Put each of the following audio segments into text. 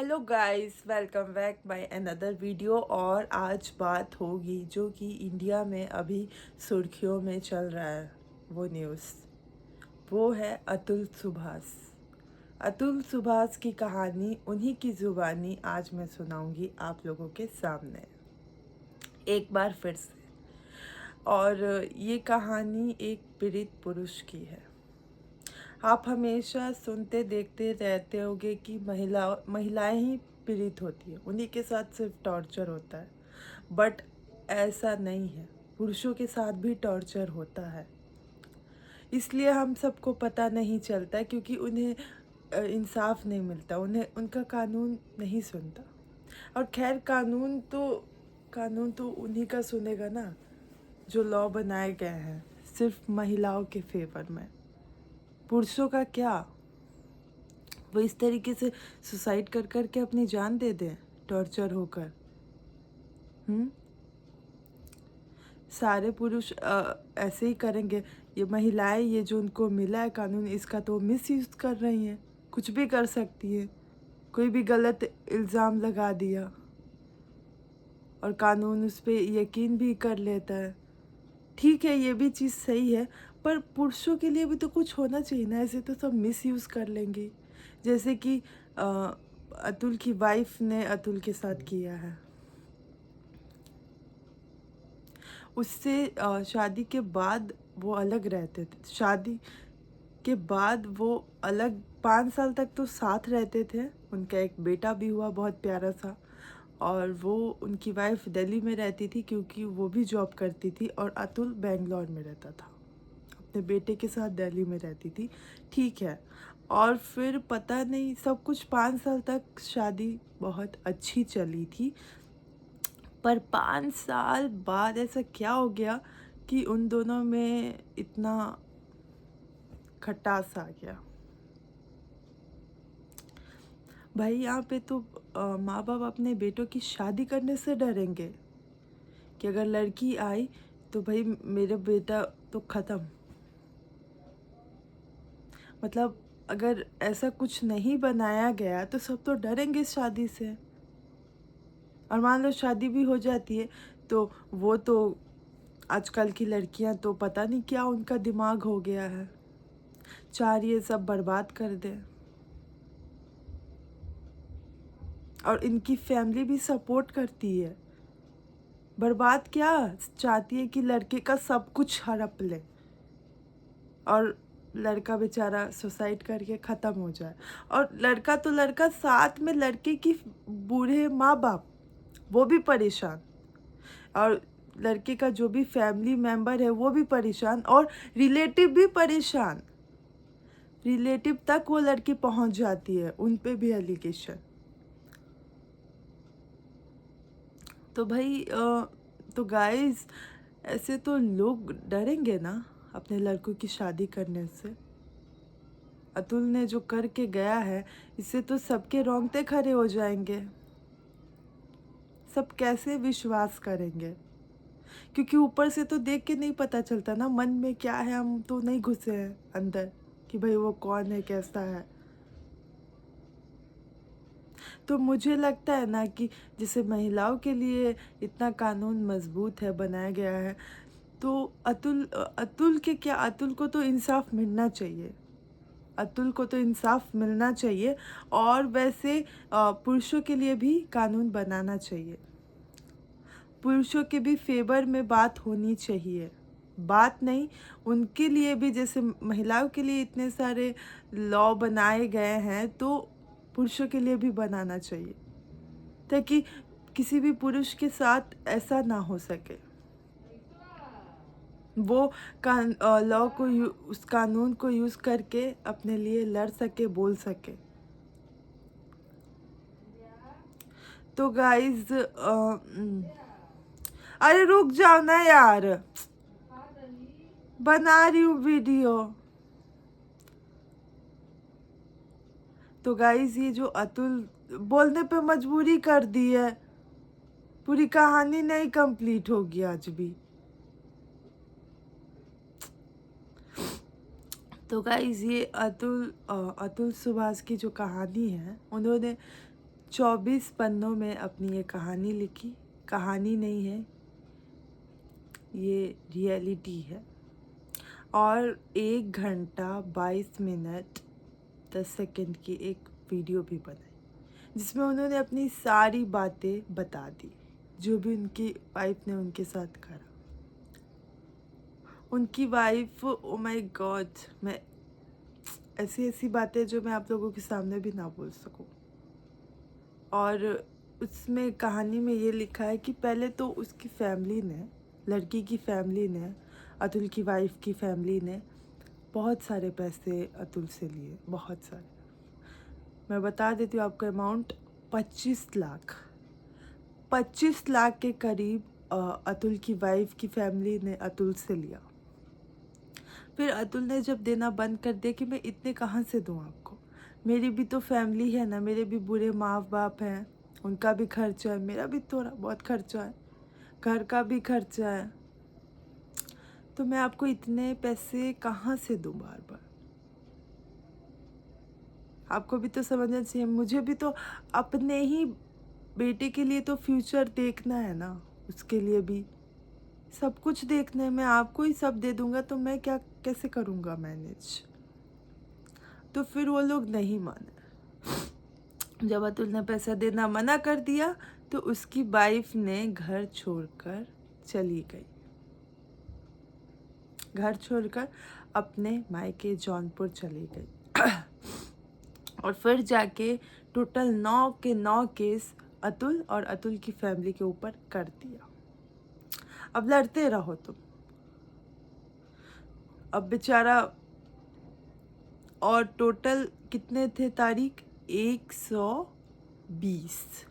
Hello guys, welcome back by another video. और आज बात होगी जो कि इंडिया में अभी सुर्खियों में चल रहा है, वो न्यूज़ वो है अतुल सुभाष। अतुल सुभाष की कहानी उन्हीं की ज़ुबानी आज मैं सुनाऊंगी आप लोगों के सामने एक बार फिर से। और ये कहानी एक पीड़ित पुरुष की है। आप हमेशा सुनते देखते रहते होंगे कि महिलाएं ही पीड़ित होती है, उन्हीं के साथ सिर्फ टॉर्चर होता है। बट ऐसा नहीं है, पुरुषों के साथ भी टॉर्चर होता है। इसलिए हम सबको पता नहीं चलता क्योंकि उन्हें इंसाफ नहीं मिलता, उन्हें उनका कानून नहीं सुनता। और खैर कानून तो उन्हीं का सुनेगा ना जो लॉ बनाए गए हैं सिर्फ महिलाओं के फेवर में। पुरुषों का क्या? वो इस तरीके से सुसाइड कर कर के अपनी जान दे दें टॉर्चर होकर? सारे पुरुष ऐसे ही करेंगे? ये महिलाएं, ये जो उनको मिला है कानून, इसका तो मिस यूज कर रही हैं, कुछ भी कर सकती हैं। कोई भी गलत इल्ज़ाम लगा दिया और कानून उस पर यकीन भी कर लेता है। ठीक है, ये भी चीज़ सही है, पर पुरुषों के लिए भी तो कुछ होना चाहिए ना। ऐसे तो सब मिस यूज़ कर लेंगे, जैसे कि अतुल की वाइफ ने अतुल के साथ किया है। उससे शादी के बाद वो अलग रहते थे। शादी के बाद वो अलग 5 साल तक तो साथ रहते थे। उनका एक बेटा भी हुआ बहुत प्यारा सा। और वो उनकी वाइफ दिल्ली में रहती थी क्योंकि वो भी जॉब करती थी, और अतुल बेंगलोर में रहता था, अपने बेटे के साथ दिल्ली में रहती थी। ठीक है। और फिर पता नहीं, सब कुछ 5 साल तक शादी बहुत अच्छी चली थी। पर 5 साल बाद ऐसा क्या हो गया कि उन दोनों में इतना खटास आ गया? भाई यहाँ पे तो माँ बाप अपने बेटों की शादी करने से डरेंगे कि अगर लड़की आई तो भाई मेरा बेटा तो ख़त्म। मतलब अगर ऐसा कुछ नहीं बनाया गया तो सब तो डरेंगे इस शादी से। और मान लो शादी भी हो जाती है तो वो तो, आजकल की लड़कियां तो पता नहीं क्या उनका दिमाग हो गया है, चार ये सब बर्बाद कर दे। और इनकी फैमिली भी सपोर्ट करती है। बर्बाद क्या चाहती है कि लड़के का सब कुछ हड़प ले और लड़का बेचारा सुसाइड करके ख़त्म हो जाए। और लड़का तो लड़का, साथ में लड़के की बूढ़े माँ बाप वो भी परेशान, और लड़के का जो भी फैमिली मेंबर है वो भी परेशान, और रिलेटिव भी परेशान। रिलेटिव तक वो लड़की पहुंच जाती है, उन पे भी एलिगेशन। तो भाई तो गाइस, ऐसे तो लोग डरेंगे ना अपने लड़कों की शादी करने से। अतुल ने जो करके गया है, इससे तो सबके रोंगटे खड़े हो जाएंगे। सब कैसे विश्वास करेंगे? क्योंकि ऊपर से तो देख के नहीं पता चलता ना मन में क्या है, हम तो नहीं घुसे हैं अंदर कि भाई वो कौन है, कैसा है। तो मुझे लगता है ना कि जैसे महिलाओं के लिए इतना कानून मजबूत है, बनाया गया है, तो अतुल के क्या, अतुल को तो इंसाफ मिलना चाहिए। अतुल को तो इंसाफ मिलना चाहिए। और वैसे पुरुषों के लिए भी कानून बनाना चाहिए। पुरुषों के भी फेवर में बात होनी चाहिए। बात नहीं, उनके लिए भी, जैसे महिलाओं के लिए इतने सारे लॉ बनाए गए हैं, तो पुरुषों के लिए भी बनाना चाहिए, ताकि किसी भी पुरुष के साथ ऐसा ना हो सके। वो लॉ को उस कानून को यूज़ करके अपने लिए लड़ सके, बोल सके। तो गाइज अरे रुक जाओ ना यार, बना रही हूँ वीडियो। तो गाइज, ये जो अतुल बोलने पे मजबूरी कर दी है, पूरी कहानी नहीं कंप्लीट होगी आज भी। तो गाइज, ये अतुल सुभाष की जो कहानी है, उन्होंने 24 पन्नों में अपनी ये कहानी लिखी। कहानी नहीं है, ये रियलिटी है। और 1 घंटा 22 मिनट 10 सेकंड की एक वीडियो भी बनाई, जिसमें उन्होंने अपनी सारी बातें बता दी, जो भी उनकी वाइफ ने उनके साथ करा। उनकी वाइफ, ओ माय गॉड, मैं ऐसी ऐसी बातें जो मैं आप लोगों के सामने भी ना बोल सकूं। और उसमें कहानी में ये लिखा है कि पहले तो उसकी फैमिली ने, लड़की की फैमिली ने, अतुल की वाइफ की फैमिली ने बहुत सारे पैसे अतुल से लिए, बहुत सारे। मैं बता देती हूँ आपका अमाउंट 25 लाख। 25 लाख के करीब अतुल की वाइफ की फैमिली ने अतुल से लिया। फिर अतुल ने जब देना बंद कर दिया कि मैं इतने कहाँ से दूँ आपको, मेरी भी तो फैमिली है ना, मेरे भी बुरे माँ बाप हैं, उनका भी खर्चा है, मेरा भी थोड़ा बहुत खर्चा है, घर का भी खर्चा है, तो मैं आपको इतने पैसे कहाँ से दूँ बार बार। आपको भी तो समझना चाहिए, मुझे भी तो अपने ही बेटे के लिए तो फ्यूचर देखना है ना, उसके लिए भी सब कुछ देखना है। मैं आपको ही सब दे दूंगा तो मैं क्या कैसे करूँगा मैनेज। तो फिर वो लोग नहीं माने। जब अतुल ने पैसा देना मना कर दिया तो उसकी वाइफ ने घर छोड़कर चली गई। घर छोड़कर अपने मायके जौनपुर चली गई। और फिर जाके टोटल 9 के 9 केस अतुल और अतुल की फैमिली के ऊपर कर दिया। अब लड़ते रहो तुम। अब बेचारा, और टोटल कितने थे तारीख, 120,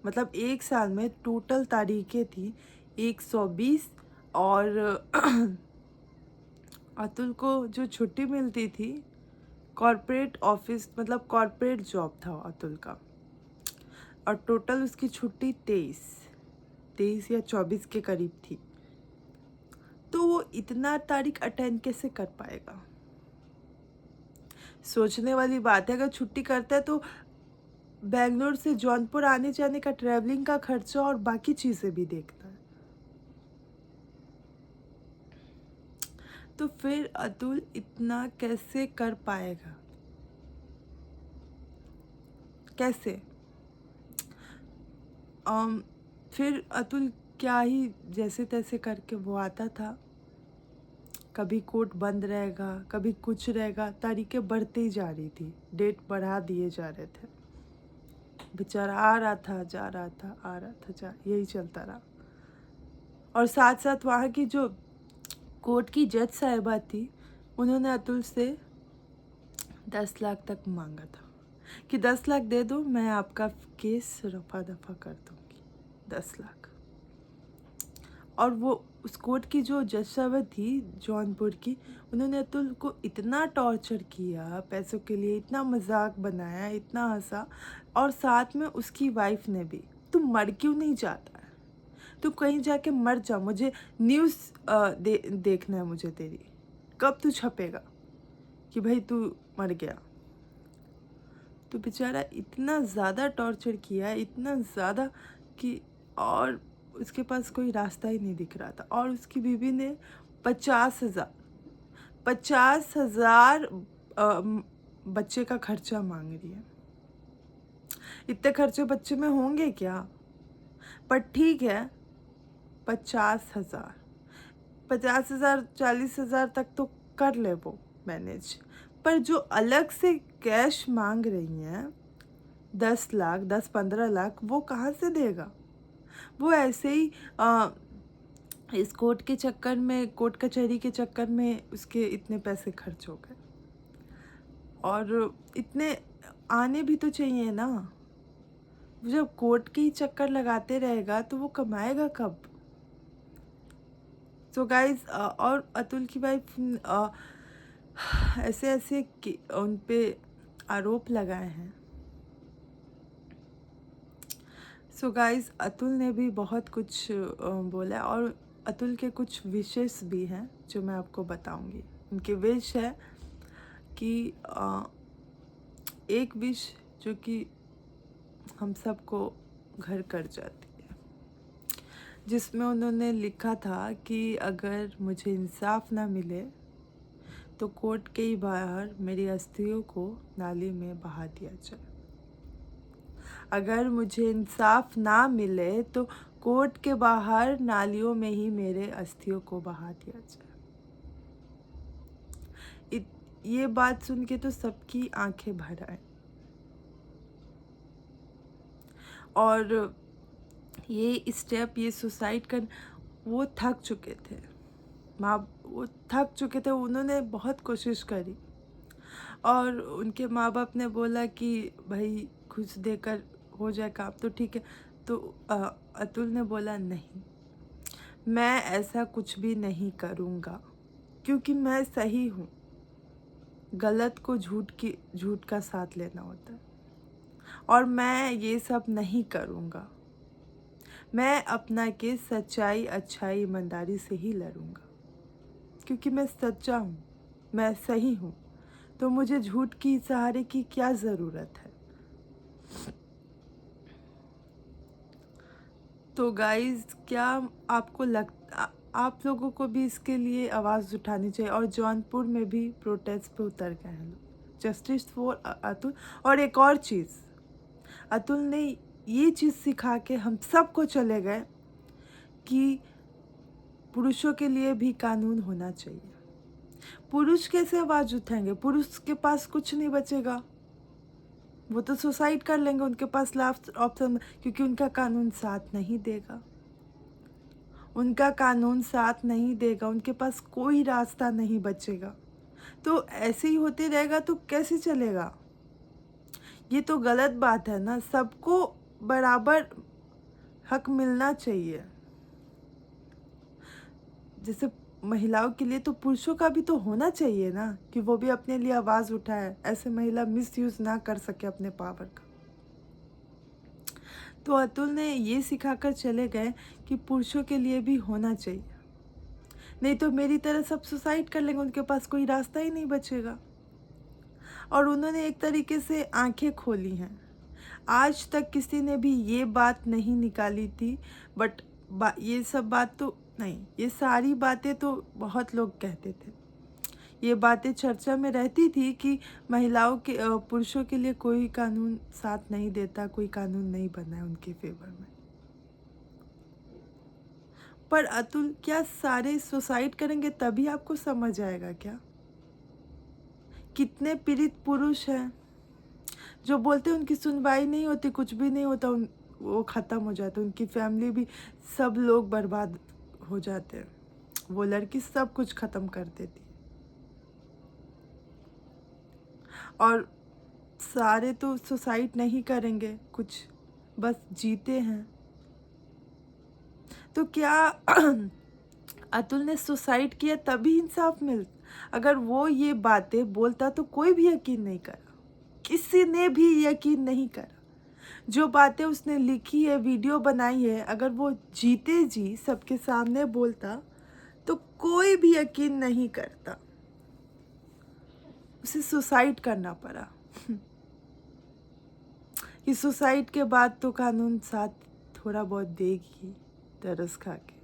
मतलब 1 साल में टोटल तारीखें थी 120। और अतुल को जो छुट्टी मिलती थी, कॉर्पोरेट ऑफिस, मतलब कॉर्पोरेट जॉब था अतुल का, और टोटल उसकी छुट्टी 23 या 24 के करीब थी। तो वो इतना तारीख अटेंड कैसे कर पाएगा? सोचने वाली बात है। अगर छुट्टी करता है तो बेंगलोर से जौनपुर आने जाने का ट्रैवलिंग का खर्चा और बाकी चीज़ें भी देखता है। तो फिर अतुल इतना कैसे कर पाएगा? कैसे? फिर अतुल क्या ही जैसे तैसे करके वो आता था। कभी कोर्ट बंद रहेगा, कभी कुछ रहेगा, तारीखें बढ़ती ही जा रही थी, डेट बढ़ा दिए जा रहे थे। बेचारा आ रहा था, जा रहा था, आ रहा था, यही चलता रहा। और साथ साथ वहाँ की जो कोर्ट की जज साहिबा थी, उन्होंने अतुल से 10 लाख तक मांगा था कि 10 लाख दे दो, मैं आपका केस रफा दफा कर दूंगी। 10 लाख। और वो उस कोर्ट की जो जज साहिबा थी जौनपुर की, उन्होंने अतुल को इतना टॉर्चर किया पैसों के लिए, इतना मजाक बनाया, इतना हंसा। और साथ में उसकी वाइफ ने भी, तू मर क्यों नहीं जाता है, तू कहीं जाके मर जा, मुझे न्यूज़ देखना है, मुझे तेरी कब तू छपेगा कि भाई तू मर गया। तो बेचारा इतना ज़्यादा टॉर्चर किया, इतना ज़्यादा कि, और उसके पास कोई रास्ता ही नहीं दिख रहा था। और उसकी बीवी ने 50,000 बच्चे का खर्चा मांग रही है। इतने खर्चे बच्चे में होंगे क्या? पर ठीक है, 50,000, 50,000 40,000 तक तो कर ले वो मैनेज। पर जो अलग से कैश मांग रही हैं 10 लाख, 10-15 लाख, वो कहाँ से देगा? वो ऐसे ही इस कोर्ट के चक्कर में, कोर्ट कचहरी के चक्कर में उसके इतने पैसे खर्च हो गए। और इतने आने भी तो चाहिए ना। जब कोर्ट के ही चक्कर लगाते रहेगा तो वो कमाएगा कब? सो गाइज, और अतुल की वाइफ ऐसे ऐसे उन पे आरोप लगाए हैं। सो गाइज, अतुल ने भी बहुत कुछ बोला, और अतुल के कुछ विशेस भी हैं जो मैं आपको बताऊंगी। उनकी विश है कि एक विश जो कि हम सबको घर कर जाती है, जिसमें उन्होंने लिखा था कि अगर मुझे इंसाफ ना मिले तो कोर्ट के ही बाहर मेरी अस्थियों को नाली में बहा दिया जाए। अगर मुझे इंसाफ ना मिले तो कोर्ट के बाहर नालियों में ही मेरे अस्थियों को बहा दिया जाए। ये बात सुन के तो सबकी आंखें भर आए। और ये स्टेप, ये सुसाइड कर, वो थक चुके थे, वो थक चुके थे। उन्होंने बहुत कोशिश करी और उनके माँ बाप ने बोला कि भाई कुछ देकर हो जाए काम तो ठीक है। तो अतुल ने बोला नहीं, मैं ऐसा कुछ भी नहीं करूँगा क्योंकि मैं सही हूँ। गलत को झूठ का साथ लेना होता है और मैं ये सब नहीं करूँगा। मैं अपना केस सच्चाई, अच्छाई, ईमानदारी से ही लड़ूंगा क्योंकि मैं सच्चा हूँ, मैं सही हूँ। तो मुझे झूठ की सहारे की क्या ज़रूरत है। तो गाइस, क्या आपको आप लोगों को भी इसके लिए आवाज़ उठानी चाहिए। और जौनपुर में भी प्रोटेस्ट पे उतर गए हैं लोग, जस्टिस फॉर अतुल। और एक और चीज़, अतुल ने ये चीज़ सिखा के हम सबको चले गए कि पुरुषों के लिए भी कानून होना चाहिए। पुरुष कैसे आवाज़ उठाएंगे? पुरुष के पास कुछ नहीं बचेगा, वो तो सुसाइड कर लेंगे। उनके पास लास्ट ऑप्शन, क्योंकि उनका कानून साथ नहीं देगा। उनका कानून साथ नहीं देगा, उनके पास कोई रास्ता नहीं बचेगा। तो ऐसे ही होते रहेगा तो कैसे चलेगा? ये तो गलत बात है ना। सबको बराबर हक मिलना चाहिए। जैसे महिलाओं के लिए तो पुरुषों का भी तो होना चाहिए ना, कि वो भी अपने लिए आवाज़ उठाए, ऐसे महिला मिसयूज़ ना कर सके अपने पावर का। तो अतुल ने ये सिखाकर चले गए कि पुरुषों के लिए भी होना चाहिए, नहीं तो मेरी तरह सब सुसाइड कर लेंगे, उनके पास कोई रास्ता ही नहीं बचेगा। और उन्होंने एक तरीके से आंखें खोली हैं। आज तक किसी ने भी ये बात नहीं निकाली थी, बट ये सब बात तो नहीं, ये सारी बातें तो बहुत लोग कहते थे। ये बातें चर्चा में रहती थी कि महिलाओं के पुरुषों के लिए कोई कानून साथ नहीं देता, कोई कानून नहीं बना है उनके फेवर में। पर अतुल, क्या सारे सुसाइड करेंगे तभी आपको समझ आएगा क्या? कितने पीड़ित पुरुष हैं जो बोलते हैं उनकी सुनवाई नहीं होती, कुछ भी नहीं होता, वो ख़त्म हो जाते, उनकी फैमिली भी, सब लोग बर्बाद हो जाते हैं। वो लड़की सब कुछ ख़त्म कर देती। और सारे तो सुसाइड नहीं करेंगे, कुछ बस जीते हैं। तो क्या अतुल ने सुसाइड किया तभी इंसाफ मिल? अगर वो ये बातें बोलता तो कोई भी यकीन नहीं करा, किसी ने भी यकीन नहीं करा। जो बातें उसने लिखी है, वीडियो बनाई है, अगर वो जीते जी सबके सामने बोलता तो कोई भी यकीन नहीं करता। उसे सुसाइड करना पड़ा कि सुसाइड के बाद तो कानून साथ थोड़ा बहुत देगी, तरस खा के।